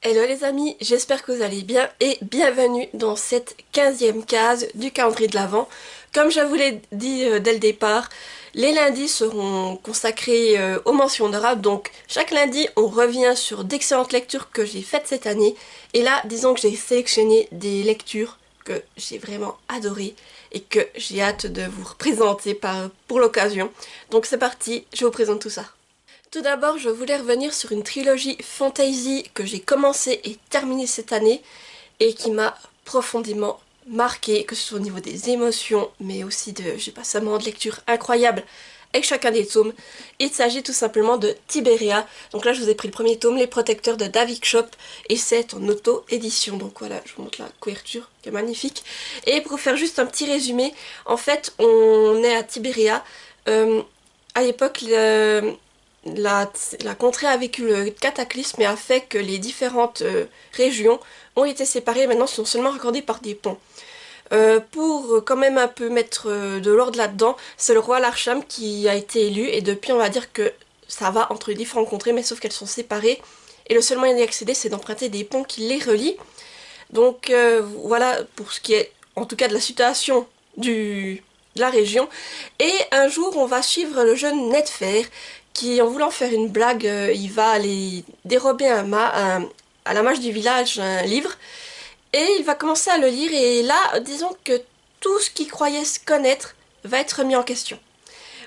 Hello les amis, j'espère que vous allez bien et bienvenue dans cette 15e case du calendrier de l'Avent. Comme je vous l'ai dit dès le départ, les lundis seront consacrés aux mentions honorables, donc chaque lundi on revient sur d'excellentes lectures que j'ai faites cette année. Et là, disons que j'ai sélectionné des lectures que j'ai vraiment adorées et que j'ai hâte de vous représenter pour l'occasion. Donc c'est parti, je vous présente tout ça. Tout d'abord, je voulais revenir sur une trilogie fantasy que j'ai commencé et terminée cette année et qui m'a profondément marquée, que ce soit au niveau des émotions, mais aussi de, j'ai pas seulement de lecture incroyable avec chacun des tomes. Il s'agit tout simplement de Tibéria. Donc là, je vous ai pris le premier tome, Les Protecteurs de David Shop, et c'est en auto-édition. Donc voilà, je vous montre la couverture qui est magnifique. Et pour vous faire juste un petit résumé, en fait, on est à Tibéria. À l'époque, la contrée a vécu le cataclysme et a fait que les différentes régions ont été séparées et maintenant sont seulement raccordées par des ponts. Pour quand même un peu mettre de l'ordre là-dedans, c'est le roi Larcham qui a été élu et depuis on va dire que ça va entre les différentes contrées mais sauf qu'elles sont séparées et le seul moyen d'y accéder c'est d'emprunter des ponts qui les relient. Donc voilà pour ce qui est en tout cas de la situation de la région. Et un jour, on va suivre le jeune Netfer qui, en voulant faire une blague, il va aller dérober à la mage du village un livre. Et il va commencer à le lire. Et là, disons que tout ce qu'il croyait se connaître va être remis en question.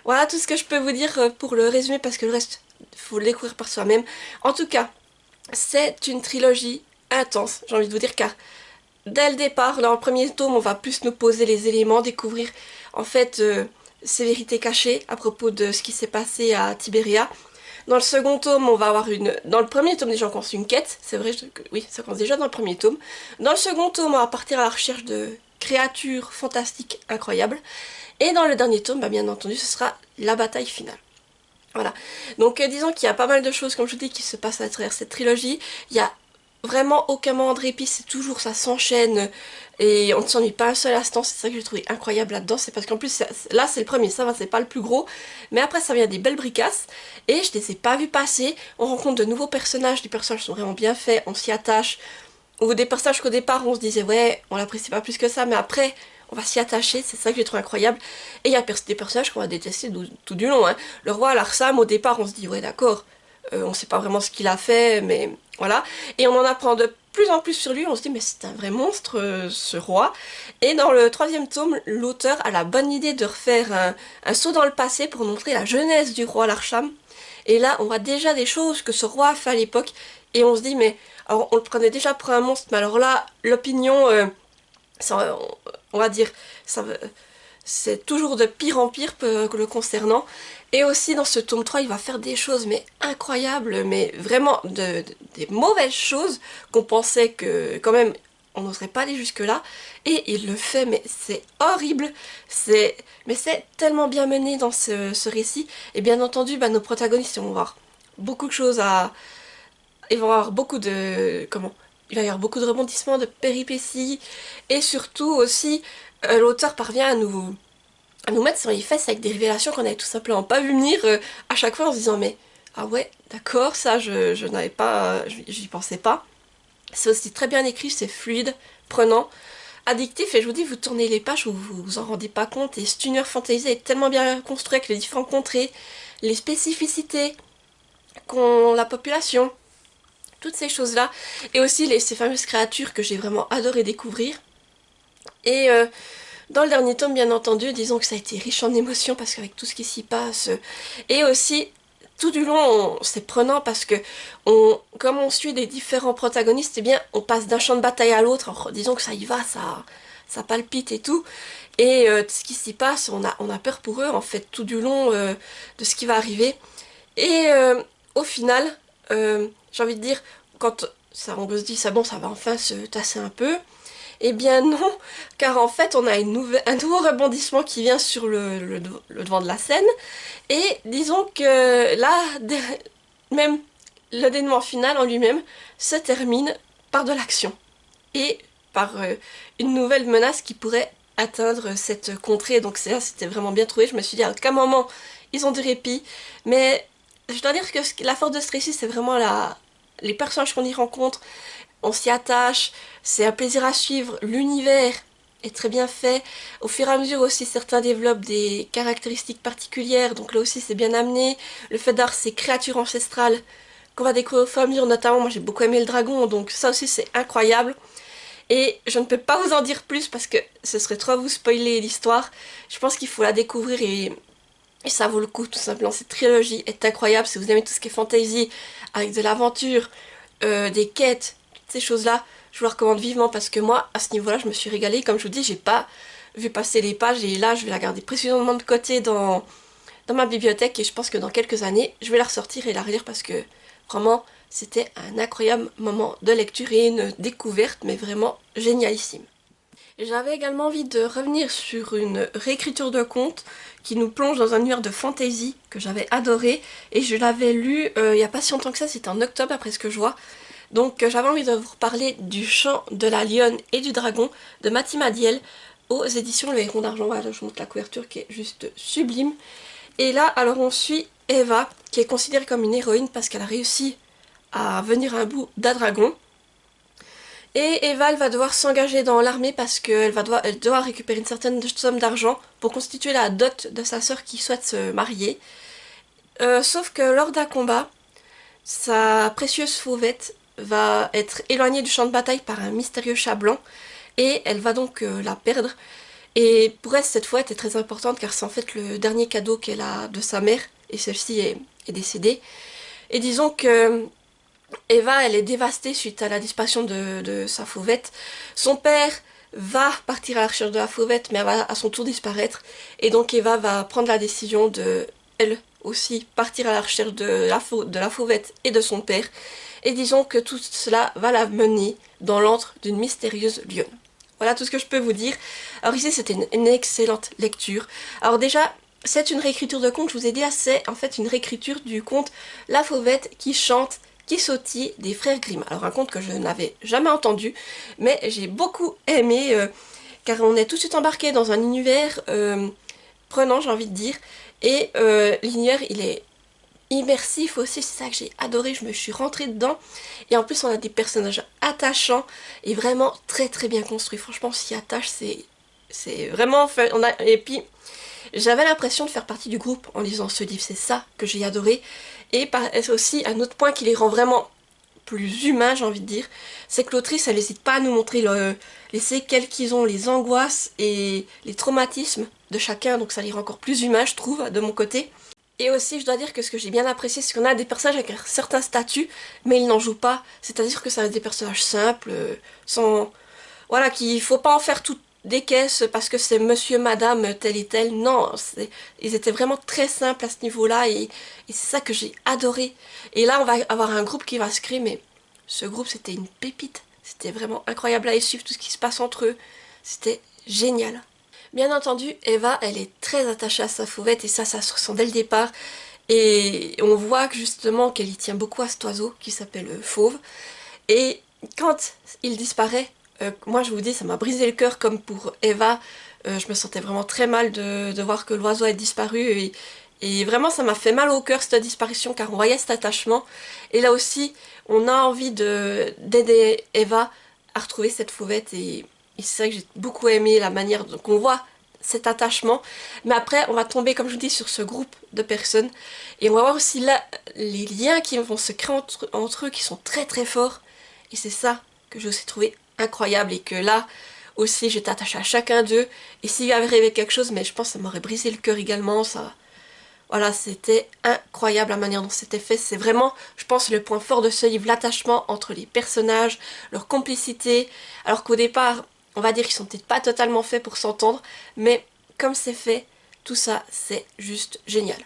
Voilà tout ce que je peux vous dire pour le résumer parce que le reste, il faut le découvrir par soi-même. En tout cas, c'est une trilogie intense, j'ai envie de vous dire, car dès le départ, dans le premier tome, on va plus nous poser les éléments, découvrir en fait ces vérités cachées à propos de ce qui s'est passé à Tibéria. Dans le second tome, on va avoir une... Dans le premier tome, déjà, on commence une quête. C'est vrai, oui, ça commence déjà dans le premier tome. Dans le second tome, on va partir à la recherche de créatures fantastiques incroyables. Et dans le dernier tome, bah, bien entendu, ce sera la bataille finale. Voilà. Donc disons qu'il y a pas mal de choses, comme je vous dis, qui se passent à travers cette trilogie. Il y a vraiment aucun moment de répit, c'est toujours, ça s'enchaîne et on ne s'ennuie pas un seul instant. C'est ça que j'ai trouvé incroyable là-dedans, c'est parce qu'en plus, là c'est le premier, ça va, c'est pas le plus gros, mais après ça vient des belles bricasses et je les ai pas vues passer. On rencontre de nouveaux personnages, les personnages sont vraiment bien faits, on s'y attache. Ou des personnages qu'au départ on se disait ouais, on l'apprécie pas plus que ça, mais après on va s'y attacher, c'est ça que j'ai trouvé incroyable. Et il y a des personnages qu'on va détester tout du long, hein. Le roi Larsam, au départ on se dit ouais d'accord, on sait pas vraiment ce qu'il a fait, mais voilà. Et on en apprend de plus en plus sur lui, on se dit mais c'est un vrai monstre ce roi. Et dans le troisième tome, l'auteur a la bonne idée de refaire un saut dans le passé pour montrer la jeunesse du roi Larcham. Et là, on voit déjà des choses que ce roi a fait à l'époque. Et on se dit, mais alors, on le prenait déjà pour un monstre, mais alors là, l'opinion, on va dire, ça, c'est toujours de pire en pire que le concernant. Et aussi dans ce tome 3, il va faire des choses mais incroyables, mais vraiment des mauvaises choses qu'on pensait que quand même on n'oserait pas aller jusque-là. Et il le fait, mais c'est horrible. Mais c'est tellement bien mené dans ce récit. Et bien entendu, bah, nos protagonistes vont avoir beaucoup de choses à... Ils vont avoir beaucoup de... Comment? Il va y avoir beaucoup de rebondissements, de péripéties. Et surtout aussi, l'auteur parvient à nous mettre sur les fesses avec des révélations qu'on n'avait tout simplement pas vu venir à chaque fois en se disant mais ah ouais d'accord ça je n'avais pas j'y pensais pas. C'est aussi très bien écrit, c'est fluide, prenant, addictif et je vous dis vous tournez les pages vous vous en rendez pas compte et cet univers fantasy est tellement bien construit avec les différentes contrées, les spécificités qu'ont la population, toutes ces choses là et aussi ces fameuses créatures que j'ai vraiment adoré découvrir et dans le dernier tome, bien entendu, disons que ça a été riche en émotions parce qu'avec tout ce qui s'y passe, et aussi tout du long, c'est prenant parce que comme on suit les différents protagonistes, eh bien, on passe d'un champ de bataille à l'autre. Alors, disons que ça y va, ça palpite et tout. Et de ce qui s'y passe, on a peur pour eux en fait tout du long de ce qui va arriver. Et au final, j'ai envie de dire, quand ça, on se dit ça bon, ça va enfin se tasser un peu. Eh bien non, car en fait on a un nouveau rebondissement qui vient sur le devant de la scène. Et disons que là, même le dénouement final en lui-même se termine par de l'action. Et par une nouvelle menace qui pourrait atteindre cette contrée. Donc c'était vraiment bien trouvé. Je me suis dit à aucun moment ils ont du répit. Mais je dois dire que la force de ce récit c'est vraiment les personnages qu'on y rencontre, on s'y attache, c'est un plaisir à suivre, l'univers est très bien fait. Au fur et à mesure aussi, certains développent des caractéristiques particulières, donc là aussi c'est bien amené. Le fait d'avoir ces créatures ancestrales qu'on va découvrir au fur et à mesure, notamment moi j'ai beaucoup aimé le dragon, donc ça aussi c'est incroyable. Et je ne peux pas vous en dire plus parce que ce serait trop vous spoiler l'histoire. Je pense qu'il faut la découvrir et ça vaut le coup tout simplement. Cette trilogie est incroyable. Si vous aimez tout ce qui est fantasy, avec de l'aventure, des quêtes, toutes ces choses-là, je vous la recommande vivement parce que moi, à ce niveau-là, je me suis régalée. Comme je vous dis, j'ai pas vu passer les pages et là, je vais la garder précieusement de côté dans ma bibliothèque et je pense que dans quelques années, je vais la ressortir et la relire parce que vraiment, c'était un incroyable moment de lecture et une découverte, mais vraiment génialissime. J'avais également envie de revenir sur une réécriture de conte qui nous plonge dans un univers de fantasy que j'avais adoré et je l'avais lu il n'y a pas si longtemps que ça, c'était en octobre après ce que je vois. Donc j'avais envie de vous parler du chant de la lionne et du dragon de Mati Madiel aux éditions Le Héron d'Argent. Voilà, je vous montre la couverture qui est juste sublime. Et là, alors on suit Eva qui est considérée comme une héroïne parce qu'elle a réussi à venir à un bout d'un dragon. Et Eva, elle va devoir s'engager dans l'armée parce elle doit récupérer une certaine somme d'argent pour constituer la dot de sa sœur qui souhaite se marier. Sauf que lors d'un combat, sa précieuse fauvette va être éloignée du champ de bataille par un mystérieux chat blanc et elle va donc la perdre. Et pour elle, cette fauvette est très importante car c'est en fait le dernier cadeau qu'elle a de sa mère et celle-ci est décédée. Et disons que Eva, elle est dévastée suite à la disparition de sa fauvette. Son père va partir à la recherche de la fauvette, mais elle va à son tour disparaître. Et donc Eva va prendre la décision de, elle aussi, partir à la recherche de la fauvette et de son père. Et disons que tout cela va la mener dans l'antre d'une mystérieuse lionne. Voilà tout ce que je peux vous dire. Alors ici, c'était une excellente lecture. Alors déjà, c'est une réécriture de conte, je vous ai dit là, c'est en fait une réécriture du conte La Fauvette qui chante, qui sautille des frères Grimm. Alors un conte que je n'avais jamais entendu, mais j'ai beaucoup aimé, car on est tout de suite embarqué dans un univers prenant, j'ai envie de dire, et l'univers il est immersif aussi, c'est ça que j'ai adoré, je me suis rentrée dedans, et en plus on a des personnages attachants et vraiment très très bien construits, franchement on s'y attache, c'est vraiment fait, et puis j'avais l'impression de faire partie du groupe en lisant ce livre, c'est ça que j'ai adoré. Et c'est aussi un autre point qui les rend vraiment plus humains, j'ai envie de dire, c'est que l'autrice, elle n'hésite pas à nous montrer les séquelles qu'ils ont, les angoisses et les traumatismes de chacun, donc ça les rend encore plus humains, je trouve, de mon côté. Et aussi, je dois dire que ce que j'ai bien apprécié, c'est qu'on a des personnages avec un certain statut, mais ils n'en jouent pas, c'est-à-dire que ça reste des personnages simples, sans... Voilà, qu'il faut pas en faire tout des caisses parce que c'est monsieur, madame, tel et tel. Non, ils étaient vraiment très simples à ce niveau-là et c'est ça que j'ai adoré. Et là, on va avoir un groupe qui va se créer, mais ce groupe, c'était une pépite. C'était vraiment incroyable à y suivre, tout ce qui se passe entre eux. C'était génial. Bien entendu, Eva, elle est très attachée à sa fauvette et ça se ressent dès le départ. Et on voit que justement qu'elle y tient beaucoup à cet oiseau qui s'appelle Fauve. Et quand il disparaît, moi je vous dis, ça m'a brisé le cœur comme pour Eva. Je me sentais vraiment très mal de voir que l'oiseau ait disparu et vraiment ça m'a fait mal au cœur cette disparition car on voyait cet attachement. Et là aussi, on a envie d'aider Eva à retrouver cette fauvette et c'est ça que j'ai beaucoup aimé, la manière qu'on voit cet attachement. Mais après, on va tomber, comme je vous dis, sur ce groupe de personnes et on va voir aussi là les liens qui vont se créer entre eux qui sont très très forts. Et c'est ça que j'ai aussi trouvé incroyable et que là aussi j'étais attachée à chacun d'eux et s'il y avait arrivé quelque chose, mais je pense que ça m'aurait brisé le cœur également, ça... Voilà, c'était incroyable la manière dont c'était fait, c'est vraiment, je pense, le point fort de ce livre, l'attachement entre les personnages, leur complicité, alors qu'au départ, on va dire qu'ils sont peut-être pas totalement faits pour s'entendre, mais comme c'est fait, tout ça, c'est juste génial.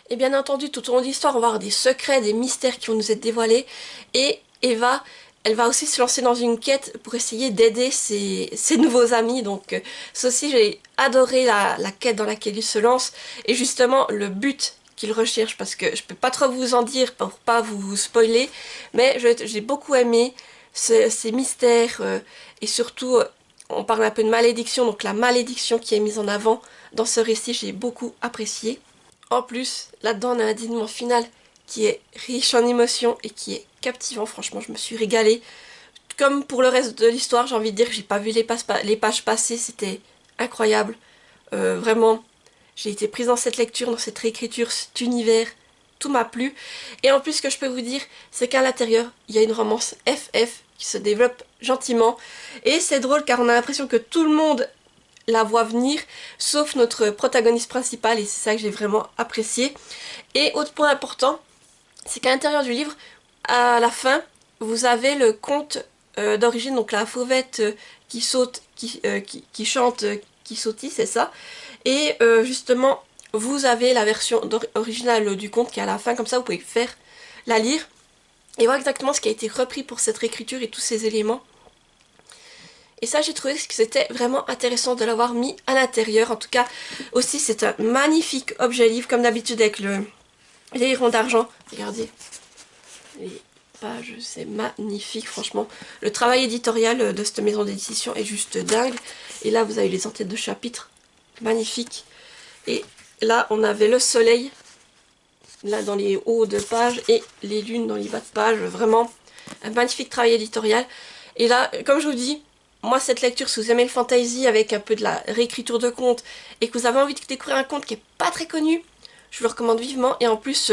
Et bien entendu, tout au long de l'histoire, on va avoir des secrets, des mystères qui vont nous être dévoilés, et Eva, elle va aussi se lancer dans une quête pour essayer d'aider ses nouveaux amis. Donc ça aussi, j'ai adoré la quête dans laquelle il se lance. Et justement, le but qu'il recherche, parce que je peux pas trop vous en dire pour pas vous spoiler, mais j'ai beaucoup aimé ces mystères. Et surtout, on parle un peu de malédiction, donc la malédiction qui est mise en avant dans ce récit, j'ai beaucoup apprécié. En plus, là-dedans, on a un dénouement final qui est riche en émotions et qui est captivant, franchement je me suis régalée. Comme pour le reste de l'histoire, j'ai envie de dire que j'ai pas vu les pages passer, c'était incroyable. Vraiment, j'ai été prise dans cette lecture, dans cette réécriture, cet univers, tout m'a plu. Et en plus, ce que je peux vous dire, c'est qu'à l'intérieur, il y a une romance FF qui se développe gentiment. Et c'est drôle car on a l'impression que tout le monde la voit venir, sauf notre protagoniste principal, et c'est ça que j'ai vraiment apprécié. Et autre point important, c'est qu'à l'intérieur du livre, à la fin, vous avez le conte d'origine, donc la fauvette qui saute, qui chante, qui sautille, c'est ça. Et justement, vous avez la version originale du conte qui est à la fin, comme ça vous pouvez la lire et voir exactement ce qui a été repris pour cette réécriture et tous ces éléments. Et ça, j'ai trouvé que c'était vraiment intéressant de l'avoir mis à l'intérieur. En tout cas, aussi, c'est un magnifique objet livre, comme d'habitude avec les hérons d'argent. Regardez, les pages, c'est magnifique, franchement. Le travail éditorial de cette maison d'édition est juste dingue. Et là, vous avez les entêtes de chapitres, magnifique. Et là, on avait le soleil, là, dans les hauts de page, et les lunes dans les bas de page. Vraiment, un magnifique travail éditorial. Et là, comme je vous dis, moi, cette lecture, si vous aimez le fantasy avec un peu de la réécriture de contes et que vous avez envie de découvrir un conte qui est pas très connu, je vous le recommande vivement. Et en plus,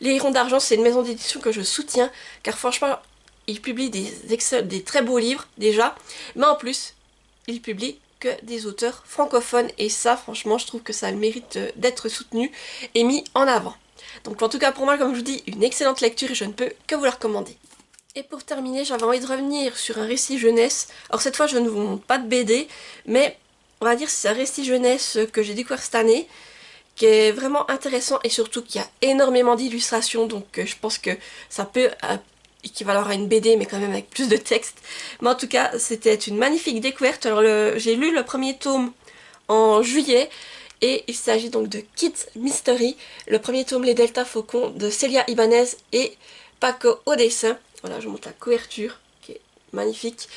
Les Hérons d'Argent, c'est une maison d'édition que je soutiens, car franchement, ils publient des très beaux livres, déjà, mais en plus, ils publient que des auteurs francophones, et ça, franchement, je trouve que ça a le mérite d'être soutenu et mis en avant. Donc en tout cas, pour moi, comme je vous dis, une excellente lecture et je ne peux que vous la recommander. Et pour terminer, j'avais envie de revenir sur un récit jeunesse. Alors cette fois, je ne vous montre pas de BD, mais on va dire que c'est un récit jeunesse que j'ai découvert cette année, qui est vraiment intéressant et surtout qui a énormément d'illustrations, donc je pense que ça peut équivaloir à une BD, mais quand même avec plus de texte. Mais en tout cas, c'était une magnifique découverte. Alors j'ai lu le premier tome en juillet, et il s'agit donc de Kids Mystery, le premier tome Les Delta Faucons de Célia Ibanez et Paco au dessin. Voilà, je vous montre la couverture qui est magnifique.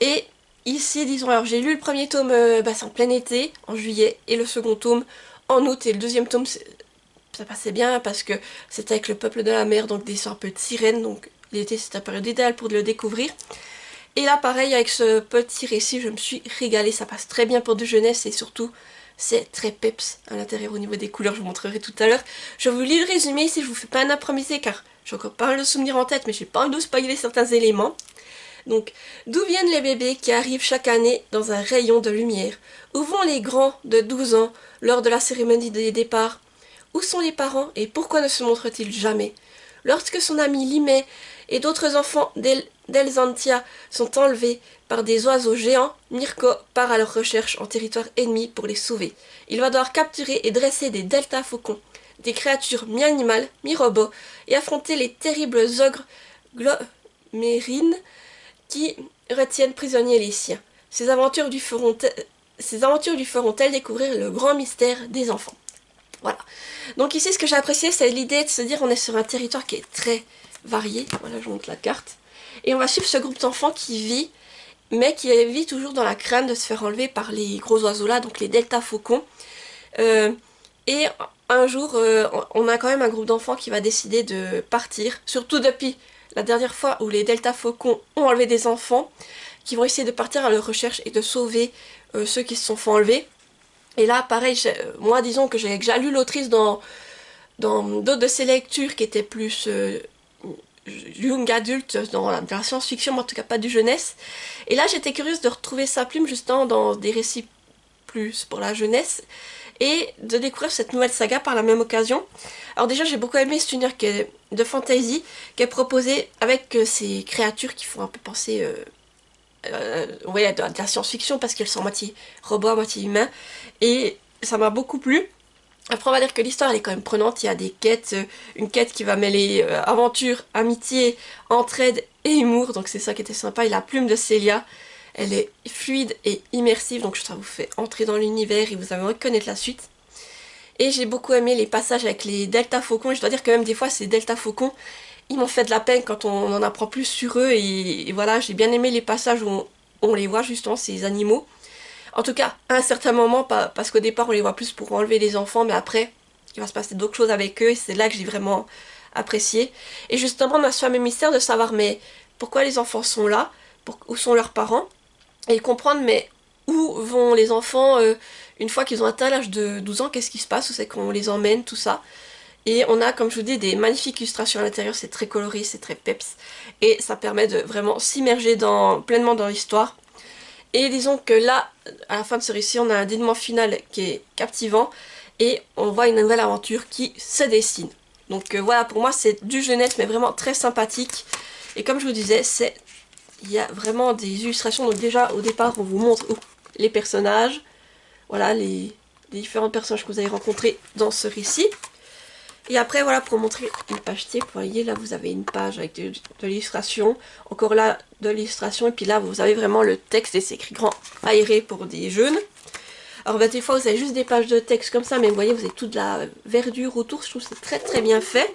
Et ici, disons, alors j'ai lu le premier tome c'est en plein été, en juillet, et le second tome en août, et le deuxième tome, ça passait bien parce que c'était avec le peuple de la mer, donc des sortes un peu de sirènes, donc l'été c'est la période idéale pour le découvrir. Et là, pareil, avec ce petit récit, je me suis régalée, ça passe très bien pour de jeunesse, et surtout, c'est très peps à l'intérieur au niveau des couleurs, je vous montrerai tout à l'heure. Je vous lis le résumé ici, je vous fais pas un improvisé car j'ai encore pas mal de souvenirs en tête, mais j'ai pas envie de spoiler certains éléments. Donc, d'où viennent les bébés qui arrivent chaque année dans un rayon de lumière? Où vont les grands de 12 ans lors de la cérémonie des départs? Où sont les parents et pourquoi ne se montrent-ils jamais? Lorsque son ami Limay et d'autres enfants d'Elzantia sont enlevés par des oiseaux géants, Mirko part à leur recherche en territoire ennemi pour les sauver. Il va devoir capturer et dresser des delta faucons, des créatures mi-animales, mi-robots, et affronter les terribles ogres glomérines qui retiennent prisonniers les siens. Ces aventures lui feront-elles découvrir le grand mystère des enfants. Voilà. Donc ici, ce que j'ai apprécié, c'est l'idée de se dire on est sur un territoire qui est très varié. Voilà, je vous montre la carte. Et on va suivre ce groupe d'enfants qui vit, mais qui vit toujours dans la crainte de se faire enlever par les gros oiseaux là, donc les delta faucons. Et un jour, on a quand même un groupe d'enfants qui va décider de partir, surtout depuis la dernière fois où les delta faucons ont enlevé des enfants, qui vont essayer de partir à leur recherche et de sauver ceux qui se sont fait enlever. Et là, pareil, moi, disons que j'ai déjà lu l'autrice dans d'autres de ses lectures qui étaient plus young adulte, dans la science-fiction, mais en tout cas pas du jeunesse. Et là, j'étais curieuse de retrouver sa plume justement dans des récits plus pour la jeunesse et de découvrir cette nouvelle saga par la même occasion. Alors déjà, j'ai beaucoup aimé cet univers de fantasy qui est proposé avec ces créatures qui font un peu penser ouais, de la science-fiction parce qu'elles sont à moitié robots, à moitié humains, et ça m'a beaucoup plu. Après, on va dire que l'histoire elle est quand même prenante, il y a des quêtes, une quête qui va mêler aventure, amitié, entraide et humour, donc c'est ça qui était sympa. Et la plume de Célia, elle est fluide et immersive, donc ça vous fait entrer dans l'univers et vous allez reconnaître la suite. Et j'ai beaucoup aimé les passages avec les delta faucons, et je dois dire que même des fois ces delta faucons, ils m'ont fait de la peine quand on en apprend plus sur eux, et voilà, j'ai bien aimé les passages où on les voit justement, ces animaux. En tout cas, à un certain moment, parce qu'au départ on les voit plus pour enlever les enfants, mais après, il va se passer d'autres choses avec eux, et c'est là que j'ai vraiment apprécié. Et justement on a ce fameux mystère de savoir mais pourquoi les enfants sont là, où sont leurs parents, et comprendre mais où vont les enfants une fois qu'ils ont atteint l'âge de 12 ans, qu'est-ce qui se passe, où c'est qu'on les emmène, tout ça. Et on a, comme je vous dis, des magnifiques illustrations à l'intérieur, c'est très coloré, c'est très peps, et ça permet de vraiment s'immerger pleinement dans l'histoire. Et disons que là, à la fin de ce récit, on a un dénouement final qui est captivant, et on voit une nouvelle aventure qui se dessine. Donc voilà, pour moi c'est du jeunesse, mais vraiment très sympathique. Et comme je vous disais, il y a vraiment des illustrations. Donc déjà, au départ, on vous montre les personnages, voilà, les différents personnages que vous avez rencontrés dans ce récit. Et après, voilà, pour montrer une page type, vous voyez, là, vous avez une page avec de l'illustration. Encore là, de l'illustration. Et puis là, vous avez vraiment le texte et c'est écrit grand aéré pour des jeunes. Alors, bah, des fois, vous avez juste des pages de texte comme ça, mais vous voyez, vous avez toute la verdure autour. Je trouve que c'est très très bien fait.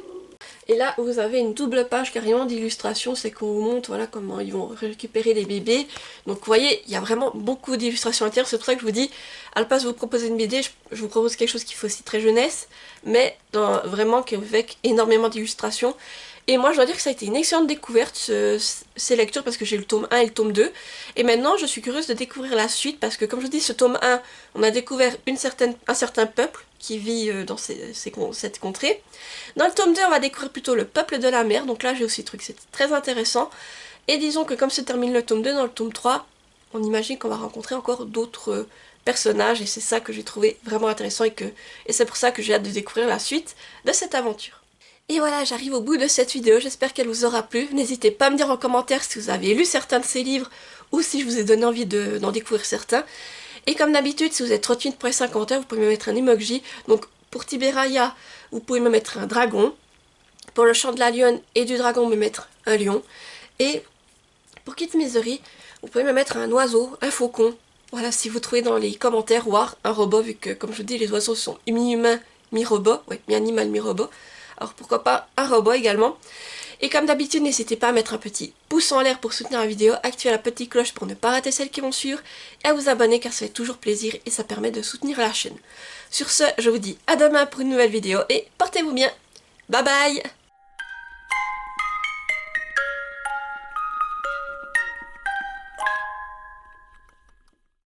Et là, vous avez une double page carrément d'illustration, c'est qu'on vous montre voilà, comment ils vont récupérer les bébés. Donc vous voyez, il y a vraiment beaucoup d'illustrations à l'intérieur, c'est pour ça que je vous dis, à la place de vous proposer une BD, je vous propose quelque chose qui fait aussi très jeunesse, mais vraiment avec énormément d'illustrations. Et moi je dois dire que ça a été une excellente découverte ces lectures parce que j'ai le tome 1 et le tome 2. Et maintenant je suis curieuse de découvrir la suite parce que comme je vous dis, ce tome 1, on a découvert un certain peuple qui vit dans cette contrée. Dans le tome 2, on va découvrir plutôt le peuple de la mer, donc là j'ai aussi trouvé que c'était très intéressant. Et disons que comme se termine le tome 2, dans le tome 3, on imagine qu'on va rencontrer encore d'autres personnages et c'est ça que j'ai trouvé vraiment intéressant et c'est pour ça que j'ai hâte de découvrir la suite de cette aventure. Et voilà, j'arrive au bout de cette vidéo, j'espère qu'elle vous aura plu. N'hésitez pas à me dire en commentaire si vous avez lu certains de ces livres ou si je vous ai donné envie d'en découvrir certains. Et comme d'habitude, si vous êtes trop timide pour laisser un commentaire, vous pouvez me mettre un emoji. Donc pour Tibéraya, vous pouvez me mettre un dragon. Pour le chant de la lionne et du dragon, me mettre un lion. Et pour Kit Misery, vous pouvez me mettre un oiseau, un faucon. Voilà, si vous trouvez dans les commentaires, ou un robot, vu que, comme je vous dis, les oiseaux sont mi-humains, mi-robot. Oui, mi-animal, mi-robot. Alors pourquoi pas un robot également. Et comme d'habitude, n'hésitez pas à mettre un petit pouce en l'air pour soutenir la vidéo, activer la petite cloche pour ne pas rater celles qui vont suivre, et à vous abonner car ça fait toujours plaisir et ça permet de soutenir la chaîne. Sur ce, je vous dis à demain pour une nouvelle vidéo et portez-vous bien. Bye bye!